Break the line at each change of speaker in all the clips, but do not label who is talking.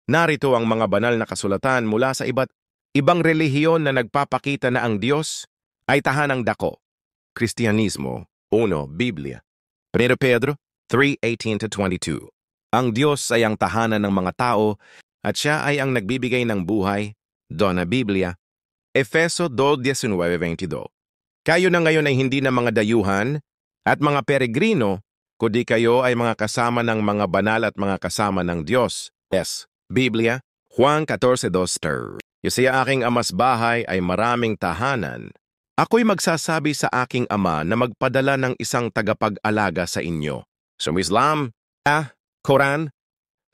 Narito ang mga banal na kasulatan mula sa iba't ibang relihiyon na nagpapakita na ang Diyos ay tahanang dako. Kristyanismo, 1. Biblia. 1 Pedro 3:18-22. Ang Diyos ay ang tahanan ng mga tao at siya ay ang nagbibigay ng buhay, Dona Biblia. Efeso 2:19-22. Kayo na ngayon ay hindi na mga dayuhan at mga peregrino, kundi kayo ay mga kasama ng mga banal at mga kasama ng Diyos. S. Biblia, Juan 14:2. Sa aking ama's bahay ay maraming tahanan. Ako'y magsasabi sa aking ama na magpadala ng isang tagapag-alaga sa inyo. Sa Islam, Quran,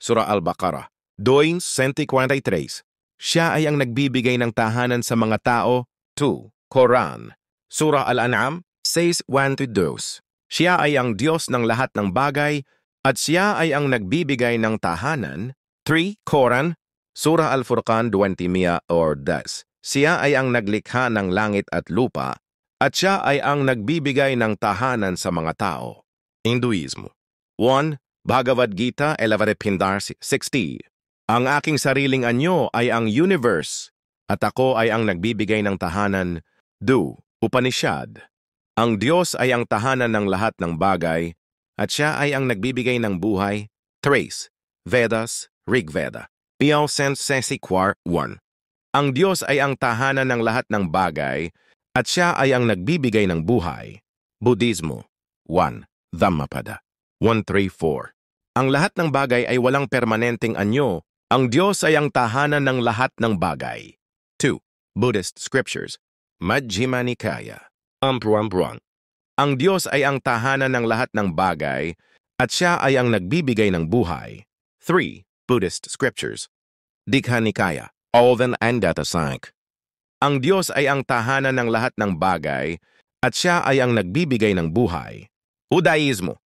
Surah Al-Baqarah, 2:53. Siya ay ang nagbibigay ng tahanan sa mga tao. 2. Quran, Surah Al-An'am, 6:1-2. Siya ay ang Diyos ng lahat ng bagay at siya ay ang nagbibigay ng tahanan. 3. Quran, Surah Al-Furqan 20:10. Siya ay ang naglikha ng langit at lupa at siya ay ang nagbibigay ng tahanan sa mga tao. Hinduismo. 1. Bhagavad Gita 11:60. Ang aking sariling anyo ay ang universe at ako ay ang nagbibigay ng tahanan. 2. Upanishad. Ang Diyos ay ang tahanan ng lahat ng bagay at siya ay ang nagbibigay ng buhay. 3. Vedas, Rigveda. 1. Ang Diyos ay ang tahanan ng lahat ng bagay at siya ay ang nagbibigay ng buhay. Budismo. 1. Dhammapada 134. Ang lahat ng bagay ay walang permanenteng anyo. Ang Diyos ay ang tahanan ng lahat ng bagay. 2. Buddhist Scriptures. Majjhima Nikaya. Ang Diyos ay ang tahanan ng lahat ng bagay at siya ay ang nagbibigay ng buhay. 3. Buddhist Scriptures. Digha Nikaya. Alvan Andatasang. Ang Diyos ay ang tahanan ng lahat ng bagay at siya ay ang nagbibigay ng buhay. Judaismo.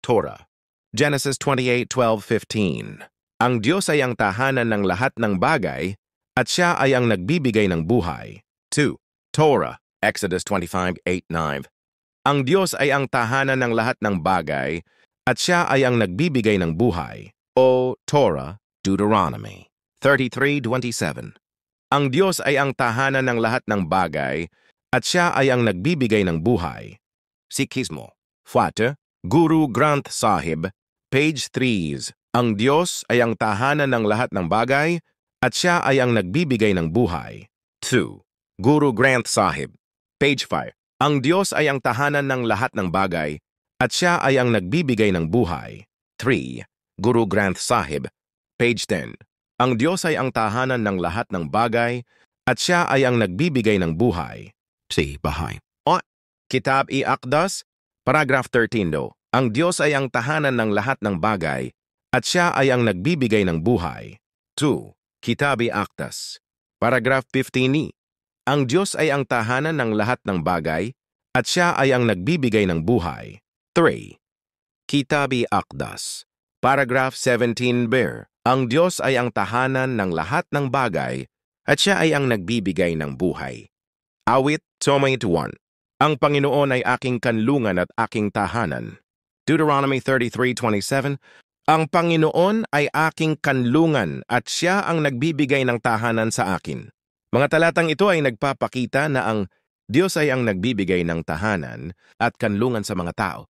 Torah. Genesis 28:12-15. Ang Diyos ay ang tahanan ng lahat ng bagay at siya ay ang nagbibigay ng buhay. 2. Torah. Exodus 25:8-9. Ang Diyos ay ang tahanan ng lahat ng bagay at siya ay ang nagbibigay ng buhay. O Torah, Deuteronomy 33:27. Ang Diyos ay ang tahanan ng lahat ng bagay at siya ay ang nagbibigay ng buhay. Sikhismo. Fatah, Guru Granth Sahib, page 3. Ang Diyos ay ang tahanan ng lahat ng bagay at siya ay ang nagbibigay ng buhay. 2. Guru Granth Sahib, page 5. Ang Diyos ay ang tahanan ng lahat ng bagay at siya ay ang nagbibigay ng buhay. 3. Guru Granth Sahib, page 10. Ang Diyos ay ang tahanan ng lahat ng bagay at siya ay ang nagbibigay ng buhay. Si Bahay. Kitab-i-Aqdas, paragraph 13. Ang Diyos ay ang tahanan ng lahat ng bagay at siya ay ang nagbibigay ng buhay. 2. Kitab-i-Aqdas, paragraph 15. Ang Diyos ay ang tahanan ng lahat ng bagay at siya ay ang nagbibigay ng buhay. 3. Kitab-i-Aqdas, paragraph 17b. Ang Diyos ay ang tahanan ng lahat ng bagay at siya ay ang nagbibigay ng buhay. Awit 21. Ang Panginoon ay aking kanlungan at aking tahanan. Deuteronomy 33:27. Ang Panginoon ay aking kanlungan at siya ang nagbibigay ng tahanan sa akin. Mga talatang ito ay nagpapakita na ang Diyos ay ang nagbibigay ng tahanan at kanlungan sa mga tao.